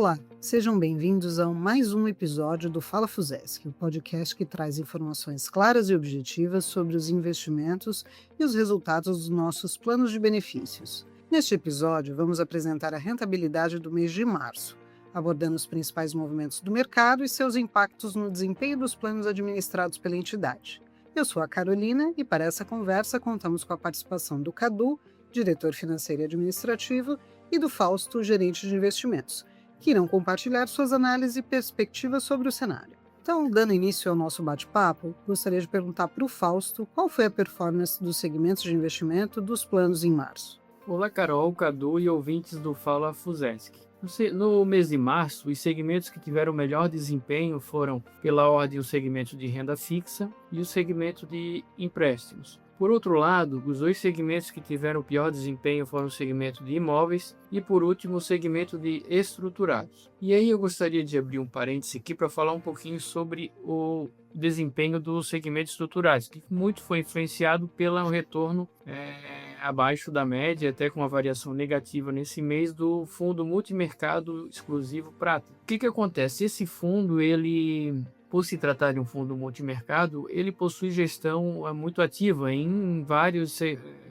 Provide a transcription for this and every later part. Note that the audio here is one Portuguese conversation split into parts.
Olá, sejam bem-vindos a mais um episódio do Fala Fusesc, o podcast que traz informações claras e objetivas sobre os investimentos e os resultados dos nossos planos de benefícios. Neste episódio, vamos apresentar a rentabilidade do mês de março, abordando os principais movimentos do mercado e seus impactos no desempenho dos planos administrados pela entidade. Eu sou a Carolina e para essa conversa contamos com a participação do Cadu, diretor financeiro e administrativo, e do Fausto, gerente de investimentos, que irão compartilhar suas análises e perspectivas sobre o cenário. Então, dando início ao nosso bate-papo, gostaria de perguntar para o Fausto qual foi a performance dos segmentos de investimento dos planos em março. Olá, Carol, Cadu e ouvintes do Fala Fusesc. No mês de março, os segmentos que tiveram melhor desempenho foram, pela ordem, o segmento de renda fixa e o segmento de empréstimos. Por outro lado, os dois segmentos que tiveram pior desempenho foram o segmento de imóveis e, por último, o segmento de estruturados. E aí eu gostaria de abrir um parêntese aqui para falar um pouquinho sobre o desempenho dos segmentos estruturais, que muito foi influenciado pelo retorno abaixo da média, até com uma variação negativa nesse mês, do fundo multimercado exclusivo Prata. O que acontece? Esse fundo, por se tratar de um fundo multimercado, ele possui gestão muito ativa em vários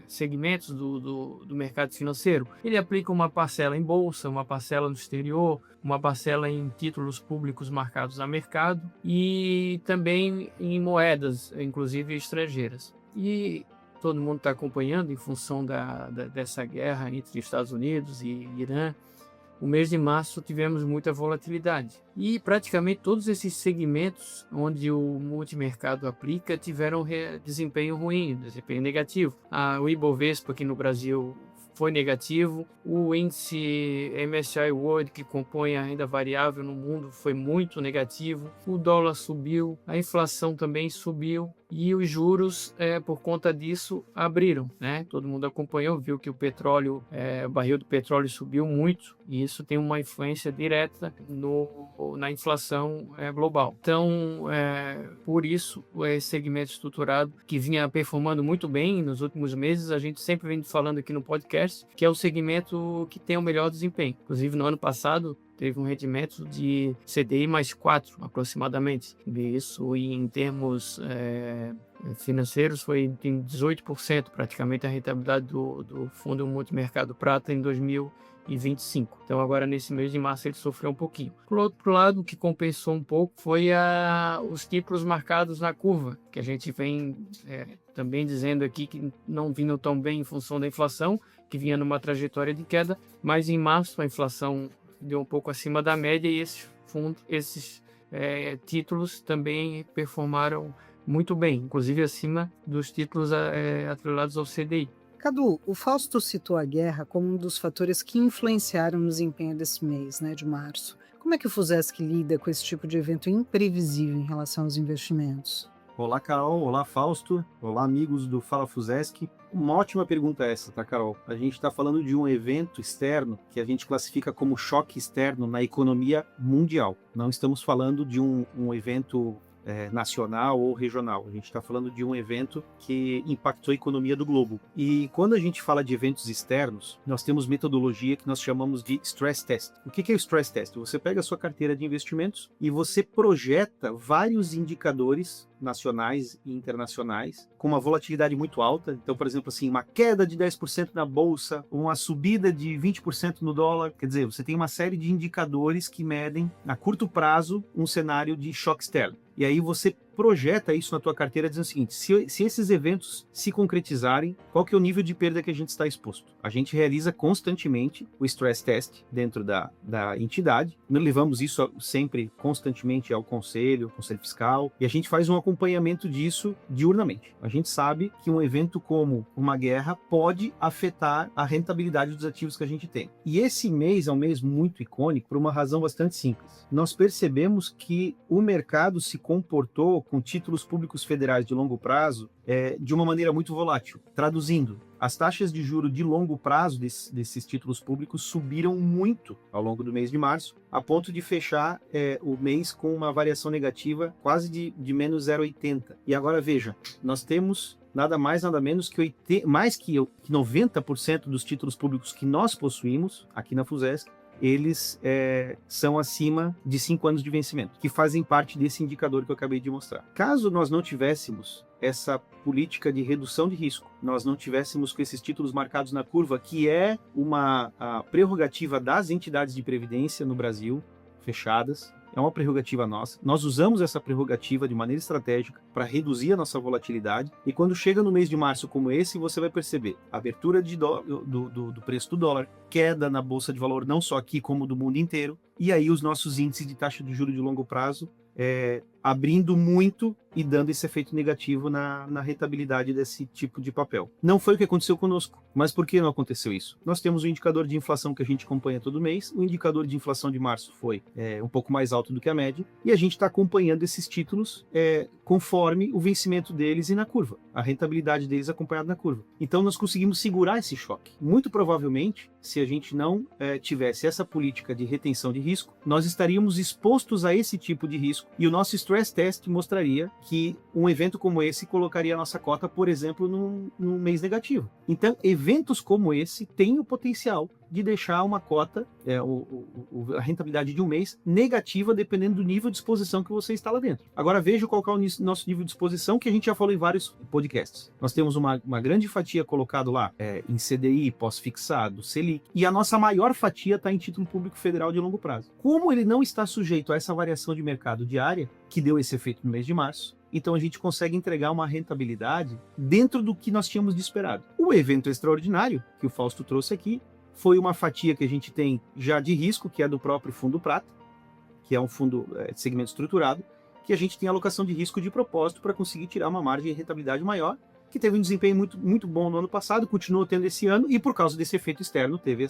segmentos do mercado financeiro. Ele aplica uma parcela em bolsa, uma parcela no exterior, uma parcela em títulos públicos marcados a mercado e também em moedas, inclusive estrangeiras. E todo mundo está acompanhando, em função dessa guerra entre Estados Unidos e Irã. O mês de março tivemos muita volatilidade e praticamente todos esses segmentos onde o multimercado aplica tiveram desempenho ruim, desempenho negativo. O Ibovespa aqui no Brasil foi negativo, o índice MSCI World, que compõe a renda variável no mundo, foi muito negativo, o dólar subiu, a inflação também subiu e os juros, por conta disso, abriram, né? Todo mundo acompanhou, viu que o barril do petróleo subiu muito e isso tem uma influência direta na inflação global. Então, por isso, esse segmento estruturado, que vinha performando muito bem nos últimos meses, a gente sempre vem falando aqui no podcast, que é o segmento que tem o melhor desempenho. Inclusive, no ano passado, teve um rendimento de CDI mais 4, aproximadamente. Isso, e em termos financeiros, foi em 18%, praticamente, a rentabilidade do Fundo Multimercado Prata em 2025. Então, agora, nesse mês de março, ele sofreu um pouquinho. Por outro lado, o que compensou um pouco foi os títulos marcados na curva, que a gente vem também dizendo aqui que não vinham tão bem em função da inflação, que vinha numa trajetória de queda, mas em março a inflação deu um pouco acima da média e esses títulos também performaram muito bem, inclusive acima dos títulos atrelados ao CDI. Cadu, o Fausto citou a guerra como um dos fatores que influenciaram no desempenho desse mês, de março. Como é que o Fusesc lida com esse tipo de evento imprevisível em relação aos investimentos? Olá, Carol. Olá, Fausto. Olá, amigos do Fala Fusesc. Uma ótima pergunta essa, tá, Carol? A gente está falando de um evento externo que a gente classifica como choque externo na economia mundial. Não estamos falando de um evento nacional ou regional. A gente está falando de um evento que impactou a economia do globo. E quando a gente fala de eventos externos, nós temos metodologia que nós chamamos de stress test. O que é o stress test? Você pega a sua carteira de investimentos e você projeta vários indicadores nacionais e internacionais com uma volatilidade muito alta. Então, por exemplo, assim, uma queda de 10% na bolsa, uma subida de 20% no dólar. Quer dizer, você tem uma série de indicadores que medem a curto prazo um cenário de choque externo. E aí você projeta isso na tua carteira dizendo o seguinte: se esses eventos se concretizarem, qual que é o nível de perda que a gente está exposto? A gente realiza constantemente o stress test dentro da entidade. Nós levamos isso sempre constantemente ao conselho fiscal, e a gente faz um acompanhamento disso diurnamente. A gente sabe que um evento como uma guerra pode afetar a rentabilidade dos ativos que a gente tem. E esse mês é um mês muito icônico por uma razão bastante simples. Nós percebemos que o mercado se comportou com títulos públicos federais de longo prazo de uma maneira muito volátil. Traduzindo, as taxas de juro de longo prazo desses títulos públicos subiram muito ao longo do mês de março, a ponto de fechar o mês com uma variação negativa quase de menos 0,80. E agora veja, nós temos nada mais, nada menos que mais que 90% dos títulos públicos que nós possuímos aqui na Fusesc eles são acima de 5 anos de vencimento, que fazem parte desse indicador que eu acabei de mostrar. Caso nós não tivéssemos essa política de redução de risco, nós não tivéssemos com esses títulos marcados na curva, que é uma prerrogativa das entidades de previdência no Brasil, fechadas, é uma prerrogativa nossa. Nós usamos essa prerrogativa de maneira estratégica para reduzir a nossa volatilidade. E quando chega no mês de março como esse, você vai perceber abertura do preço do dólar, queda na Bolsa de Valor, não só aqui como do mundo inteiro. E aí os nossos índices de taxa de juros de longo prazo abrindo muito e dando esse efeito negativo na rentabilidade desse tipo de papel. Não foi o que aconteceu conosco. Mas por que não aconteceu isso? Nós temos o indicador de inflação que a gente acompanha todo mês. O indicador de inflação de março foi um pouco mais alto do que a média. E a gente está acompanhando esses títulos conforme o vencimento deles e na curva. A rentabilidade deles acompanhada na curva. Então nós conseguimos segurar esse choque. Muito provavelmente, se a gente não tivesse essa política de retenção de risco, nós estaríamos expostos a esse tipo de risco. E o nosso stress test mostraria que um evento como esse colocaria a nossa cota, por exemplo, num mês negativo. Então, eventos como esse têm o potencial de deixar uma cota, a rentabilidade de um mês, negativa, dependendo do nível de exposição que você está lá dentro. Agora veja qual é o nosso nível de exposição, que a gente já falou em vários podcasts. Nós temos uma grande fatia colocado lá em CDI, pós-fixado, Selic, e a nossa maior fatia está em título público federal de longo prazo. Como ele não está sujeito a essa variação de mercado diária, que deu esse efeito no mês de março, então a gente consegue entregar uma rentabilidade dentro do que nós tínhamos de esperado. O evento extraordinário, que o Fausto trouxe aqui, foi uma fatia que a gente tem já de risco, que é do próprio Fundo Prata, que é um fundo de segmento estruturado, que a gente tem alocação de risco de propósito para conseguir tirar uma margem de rentabilidade maior, que teve um desempenho muito, muito bom no ano passado, continuou tendo esse ano, e por causa desse efeito externo teve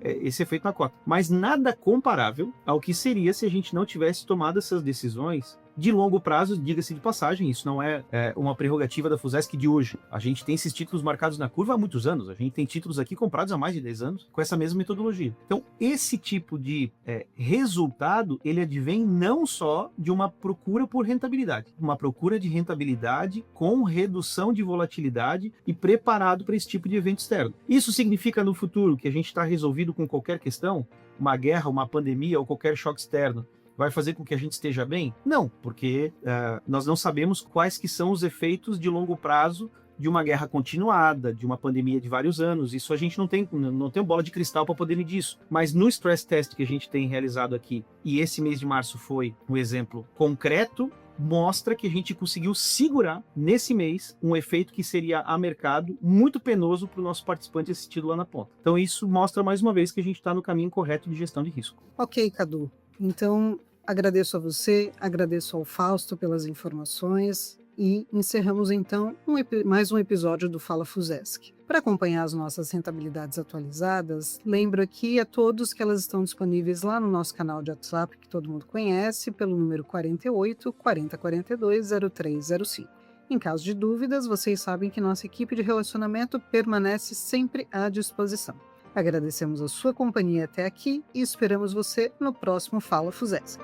esse efeito na cota. Mas nada comparável ao que seria se a gente não tivesse tomado essas decisões de longo prazo, diga-se de passagem. Isso não é uma prerrogativa da Fusesc de hoje. A gente tem esses títulos marcados na curva há muitos anos. A gente tem títulos aqui comprados há mais de 10 anos com essa mesma metodologia. Então, esse tipo de resultado, ele advém não só de uma procura por rentabilidade, uma procura de rentabilidade com redução de volatilidade e preparado para esse tipo de evento externo. Isso significa no futuro que a gente está resolvido com qualquer questão, uma guerra, uma pandemia ou qualquer choque externo, vai fazer com que a gente esteja bem? Não, porque nós não sabemos quais que são os efeitos de longo prazo de uma guerra continuada, de uma pandemia de vários anos. Isso a gente não tem bola de cristal para poder medir isso. Mas no stress test que a gente tem realizado aqui, e esse mês de março foi um exemplo concreto, mostra que a gente conseguiu segurar nesse mês um efeito que seria a mercado muito penoso para o nosso participante assistido lá na ponta. Então isso mostra mais uma vez que a gente está no caminho correto de gestão de risco. Ok, Cadu. Então, agradeço a você, agradeço ao Fausto pelas informações e encerramos então mais um episódio do Fala Fusesc. Para acompanhar as nossas rentabilidades atualizadas, lembro aqui a todos que elas estão disponíveis lá no nosso canal de WhatsApp, que todo mundo conhece, pelo número 48 40 42 0305. Em caso de dúvidas, vocês sabem que nossa equipe de relacionamento permanece sempre à disposição. Agradecemos a sua companhia até aqui e esperamos você no próximo Fala Fusesc.